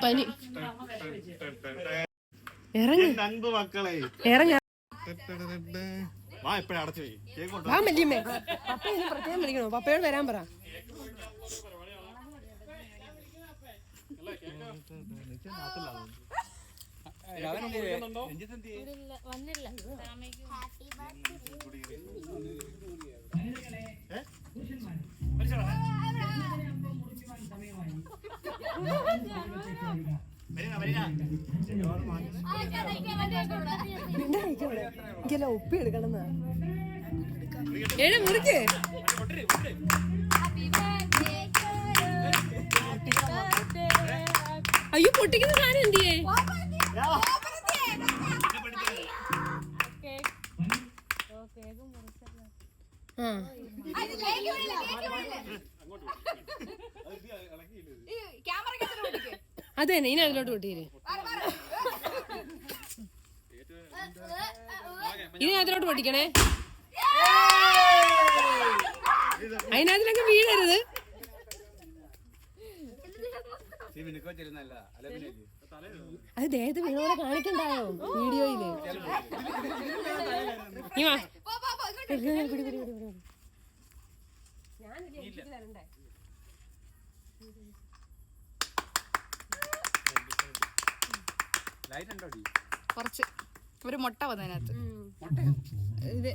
പനി ഇറങ്ങി ഇറങ്ങ വാ മല്ലിയമ്മേ. പപ്പ ഇനി പ്രത്യേകം വിളിക്കണോ? പപ്പയോട് വരാൻ പറ. എനിക്കെല്ലാം ഒപ്പി എടുക്കണം. മുറിക്ക്. അയ്യോ പൊട്ടിക്കുന്ന സാധനം എന്തിയേ? അതെ ഇനി അതിലോട്ട് പൊട്ടിയില്ലേ? ഇനി അതിലോട്ട് പൊട്ടിക്കണേ. അതിനകത്തിലൊക്കെ വീഴരുത്. അത് ദേഹത്ത് വീണോടെ കാണിക്കണ്ടായോ വീഡിയോയില്? കുറച്ച് ഒരു മുട്ട വന്നതിനകത്ത്. ഇത്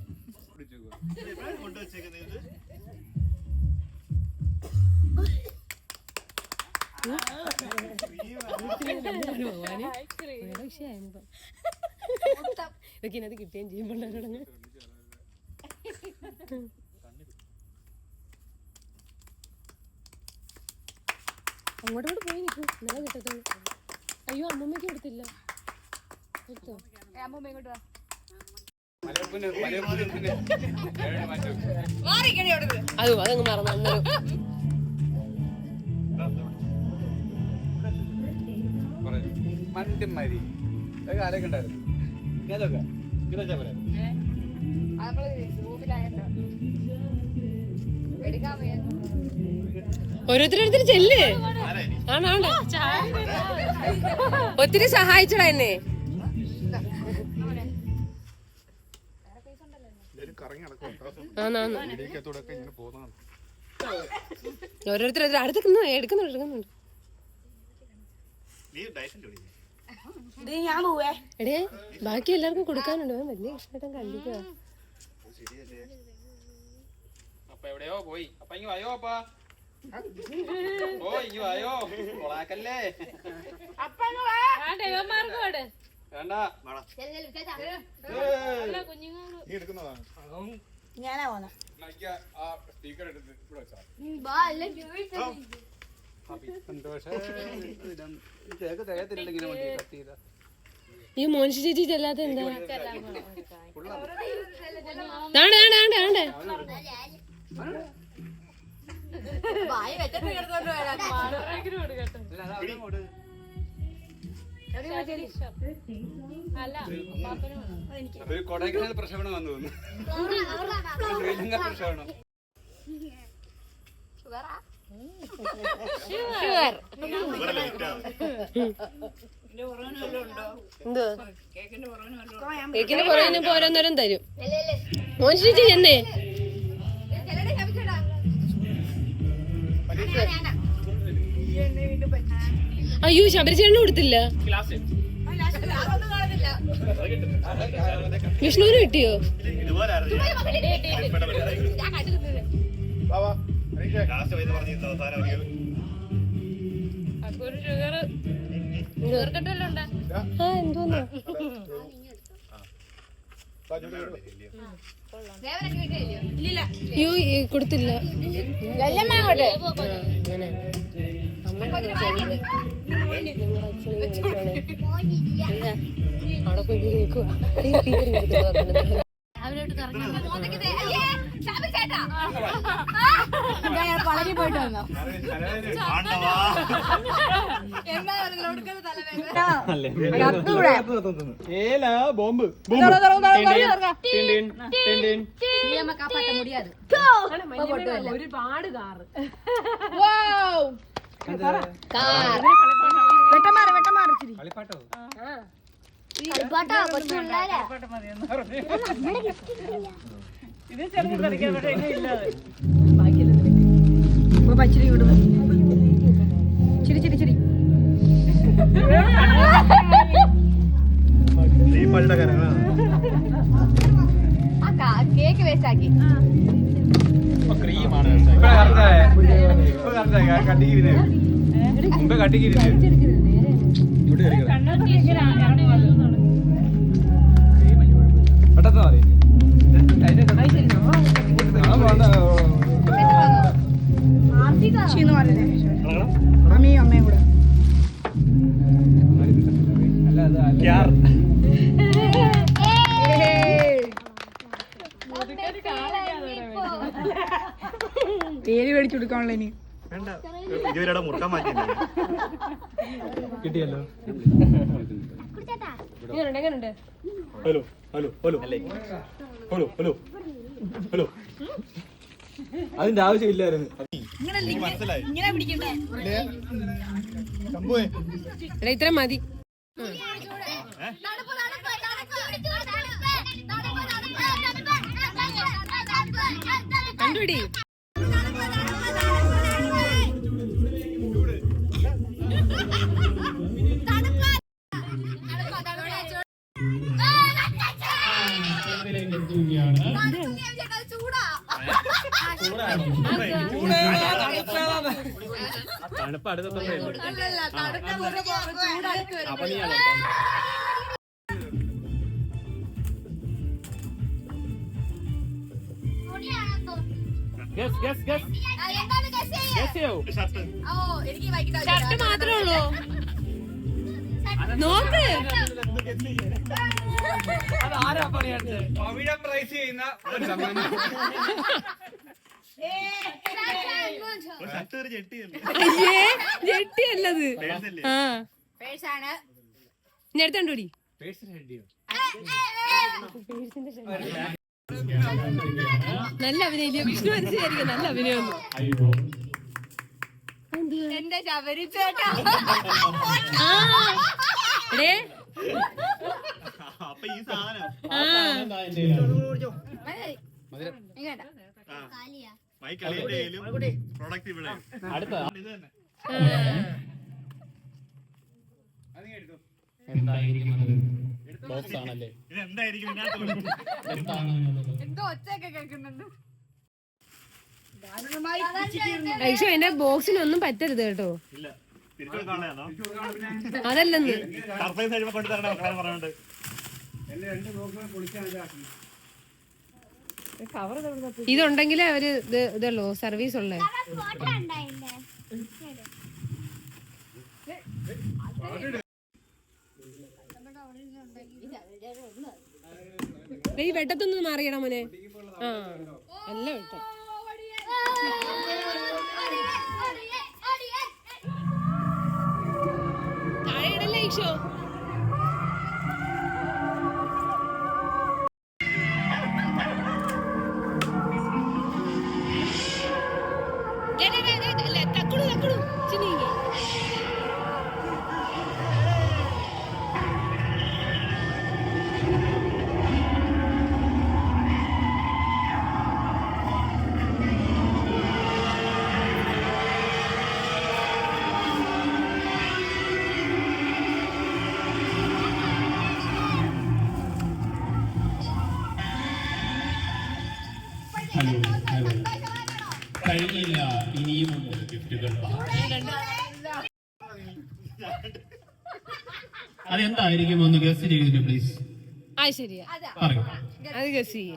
ഇതൊക്കെ ഇതിനകത്ത് കിട്ടുകയും ചെയ്യുമ്പോൾ അങ്ങോട്ടോട്ട് പോയി നിൽക്കും. എന്നാലേ കിട്ടത്തുള്ളൂ. അയ്യോ അമ്മമ്മയ്ക്ക് കൊടുത്തില്ല. അമ്മമ്മ ഇങ്ങോട്ട് വാ. അതങ്ങ് മറന്നു. മണ്ടിമാരി ആരൊക്കെ ഉണ്ടായിരുന്നു? ഓരോരുത്തരോരുത്തർ ചെല്ല്. ആണോ ഒത്തിരി സഹായിച്ചടാ എന്നെ. ഓരോരുത്തർ എടുക്കുന്നുണ്ട്. എടേ ബാക്കി എല്ലാവർക്കും കൊടുക്കാനുണ്ട്. വലിയ ഇഷ്ടം കണ്ടിക്കുക. എവിടെയോ പോയി. അപ്പ ഇങ്ങ് വായോ. അപ്പ ഓ ഇങ്ങ് വായോ. കൊളാക്കല്ലേ. ഞാനാ പോന്ന. ഈ മോനിഷ ചേച്ചി ചെല്ലാത്ത എന്താ? കൊടൈക്കനാൽ പ്രക്ഷേപണം വന്നു തോന്നുന്നു. ശ്രീലങ്ക പ്രക്ഷേപണം. കേക്കിന് പുറകിന് പോരോന്നേരം തരും. മോനിഷ ചേച്ചി എന്നേ അയ്യോ ശബരിച്ചേട്ടന് കൊടുത്തില്ല. വിഷ്ണുവിന് കിട്ടിയോ? എന്തോന്നാ അയ്യോ കൊടുത്തില്ല. അവിടെ പോയി കേൾക്കുക. പളനി പോയിട്ട് വന്നോ? ബോംബ് ഒരുപാട് കാറ്. കളിപ്പാട്ടോ പച്ചിരി വിടും ചിരി ചിരി ചിരി കേക്ക് വേസ്റ്റ് ആക്കി ക്രീമാണ് അമ്മയും അമ്മയും കൂടെ പേര് മേടിച്ചു കൊടുക്കാനുള്ള ഇനി കിട്ടിയല്ലോ. എങ്ങനെയുണ്ട് hello hello hello hello hello hello അതിന്റെ ആവശ്യമില്ലായിരുന്നു. മനസ്സിലായി എടാ ഇത്ര മതി. കണ്ടുപിടി. തണുപ്പ് അടുത്ത ഷർട്ട് മാത്രമേ ഉള്ളൂ. നോക്ക്. പ്രൈസ് ചെയ്യുന്ന ഒരു സമ്മാനം. അയ്യേ ജെട്ടിയല്ലത്. ആ ഇനി അടുത്ത കണ്ടുപിടി. നല്ല അഭിനയില്ല. വിഷ്ണു മനസ്സിലായിരിക്കും നല്ല അഭിനയം. എന്റെ ശബരിച്ചേട്ടാ അപ്പൊ ഈ സാധനം പ്രൊഡക്റ്റ് ഇവിടെ എന്തോ ഒച്ചയൊക്കെ കേൾക്കുന്നുണ്ട്. ഐഷോ എന്റെ ബോക്സിനൊന്നും പറ്റരുത് കേട്ടോ. അതല്ലെന്ന് ഇതുണ്ടെങ്കിലേ അവര് ഇതുള്ളൂ സർവീസ് ഉള്ളേ. ഈ വെട്ടത്തൊന്നും മാറിയടാ മോനെ. ആ നല്ല വെട്ടം. താഴെയിടല്ലേ ഈശോ. തക്കുടു തക്കുടു ചിന്നിങ്ങി. കഴിഞ്ഞില്ല, ഇനിയുമുണ്ട് ഗിഫ്റ്റുകൾ. അതെന്തായിരിക്കും ഒന്ന് ഗസ് ചെയ്തിട്ട് പ്ലീസ്. ആ ശരിയാ പറയൂ. അത് ഗസ് ചെയ്യേ.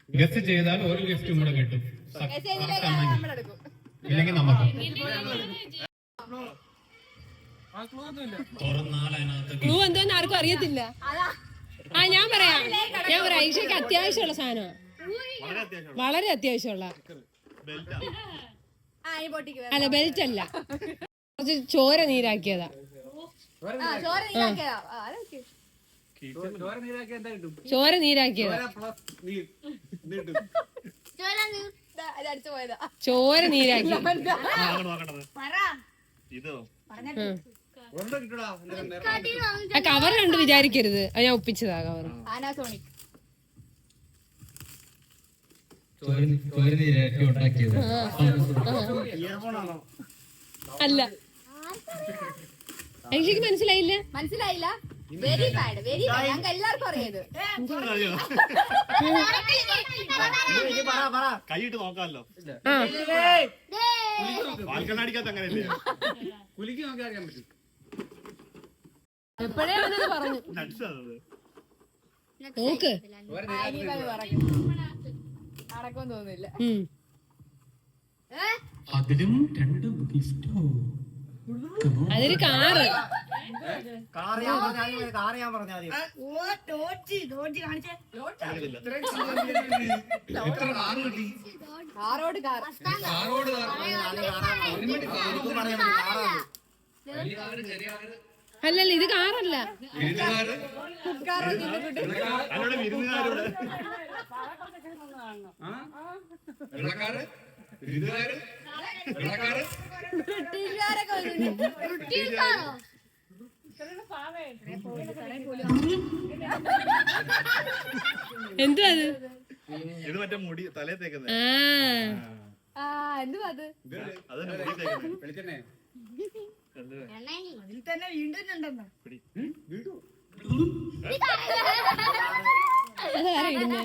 ഗസ് ചെയ്താൽ ഒരു ഗിഫ്റ്റും കൂടെ കിട്ടും. ഇല്ലെങ്കിൽ നമുക്ക് തുറന്നാൽ അതിനകത്ത് ക്ലൂ എന്തോന്ന് ആർക്കും അറിയത്തില്ല. ആ ഞാൻ പറയാം ഐഷയ്ക്ക് അത്യാവശ്യമുള്ള സാധനമാണ്. വളരെ അത്യാവശ്യമുള്ള. അല്ല ബെൽറ്റ് അല്ല, കുറച്ച് ചോര നീരാക്കിയതാ. ചോര നീരാക്കിയതാ. ചോര നീരാക്കി. ആ കവർ കണ്ട് വിചാരിക്കരുത്, അത് ഞാൻ ഒപ്പിച്ചതാ കവർ. പാനാസോണിക്. ഉണ്ടാക്കിയത് അല്ല, ഐഷയ്ക്ക് മനസ്സിലായില്ല. മനസ്സിലായില്ല? Very bad, very bad. ഞങ്ങൾക്ക് എല്ലാവർക്കും അറിയത്. കൈയിട്ട് നോക്കാമല്ലോ. ആ പാൽക്കണ്ണാടിക്കകത്ത് അങ്ങനെയല്ലേ? കുലുക്കി നോക്കി അറിയാൻ പറ്റും. എപ്പോഴേ അവനത് പറഞ്ഞു. നട്സ് ആണത്. നോക്ക്. നടക്കുമെന്ന് തോന്നുന്നില്ല. അതിലും 2 ഗിഫ്റ്റോ. അതൊരു കാറ്. കാറോട് കാർ. അല്ലല്ല, ഇത് കാറല്ല. അതിനോട് വിരുന്നുകാരോട് എന്തുവാ അത്? ഇത് മറ്റേ മുടി തലേ തേക്കുന്നത്. എന്തുവാ അത്? അതന്നെ മുടി തേക്കുന്നത്. വെളിച്ചെണ്ണേ അതിൽ തന്നെ വീണ്ടും ഉണ്ടെന്ന്. അതാരാ ഇടുന്നെ?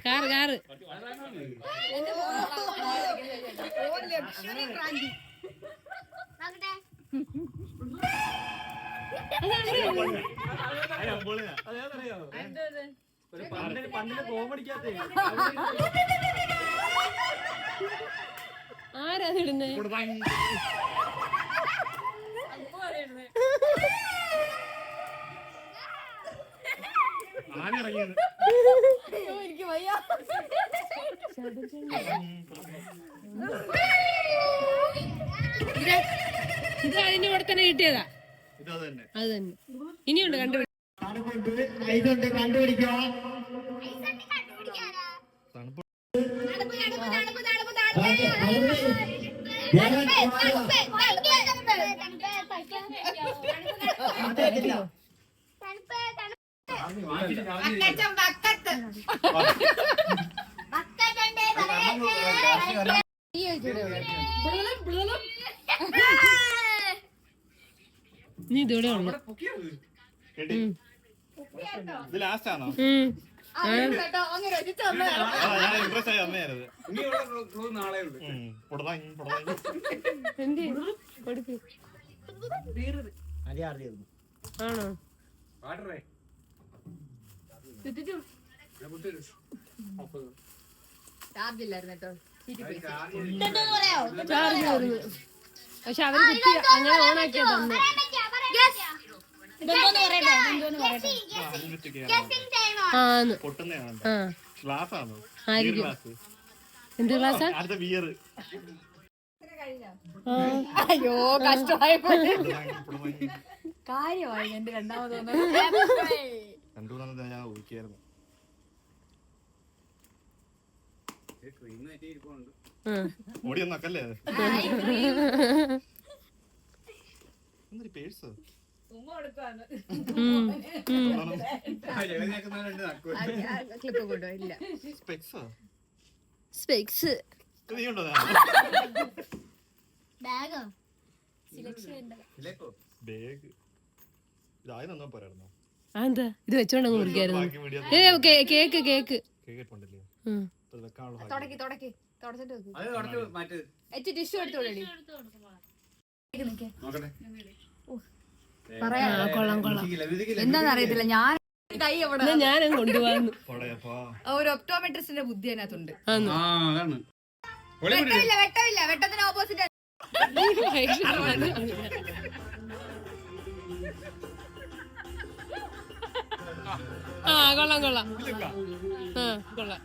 Car car. പണ്ടിന്റെ കോമഡിക്കകത്ത് ആരാ ഇടുന്നേ? ആന ഇറങ്ങിയത്. എനിക്ക് വയ്യ. ഇത് അതിന്റെ കൂടെ തന്നെ കിട്ടിയതാ. ഇത് അത് തന്നെ. അത് തന്നെ. ഇനിയുണ്ട് കണ്ടുപിടി. നീ ഇതോടെ ഉള്ളു. കേട്ടി? ഇത് ലാസ്റ്റ് ആണോ? അങ്ങനെ വെച്ചിട്ട് ഞാൻ ഇംപ്രസ് ആയി അമ്മയായിരുന്നു. ഇനിയുള്ള ക്ലൂ നാളെ ഉണ്ട്. എന്ത് കൊടുക്ക്. ആണോ? വാട്ടറേ ചാർജ് ഇല്ലായിരുന്നു കേട്ടോ. ചാർജ് ആയിരുന്നു. പക്ഷെ അവര് കുത്തി അങ്ങനെ ഓണാക്കിയത് തന്നെ. ആന്ന്. ആ ഗ്ലാസ് ആണോ? ആയിരിക്കും. എന്ത് ക്ലാസ്സാ? അടുത്ത ബിയർ. അയ്യോ കഷ്ടമായി കാര്യമായി എന്റെ രണ്ടാമതൊന്നും രണ്ടുമൂന്നാമത് ഞാൻ ഊഹിക്കായിരുന്നു. ഓടി ഒന്നക്കല്ലേ? എന്തൊരു പേഴ്സ്? ക്ലിപ്പ് കൊണ്ടോ ഇല്ല. സ്പെക്സോ? സ്പെക്സ്. നീ ഉണ്ടോ? ബാഗ്. ഇതായി നന്നാ പോരായിരുന്നോ? എന്താ ഇത് വെച്ചോണ്ട് മുറിക്കായിരുന്നു? Cake cake കേട്ടിട്ടുണ്ടല്ലേ? തുടക്കി തുടക്കി തുടച്ചിട്ട് വെക്കും. അത് തുടച്ച് മാറ്റ്. ടിഷ്യൂ എടുത്തോളി. നോക്കട്ടെ. പറയാ കൊള്ളാം കൊള്ളാം. എന്താന്ന് അറിയത്തില്ല. ഞാൻ കൈ എവിടെ ഞാനും കൊണ്ടുപോകുന്നു. ഒരു ഒപ്റ്റോമെട്രിസ്റ്റിന്റെ ബുദ്ധി അതിനകത്തുണ്ട്. ആ അതാണ്. വെട്ടമില്ല വെട്ടമില്ല. വെട്ടത്തിന് ഓപ്പോസിറ്റ്. ആ കൊള്ളാം കൊള്ളാം. ആ കൊള്ളാം.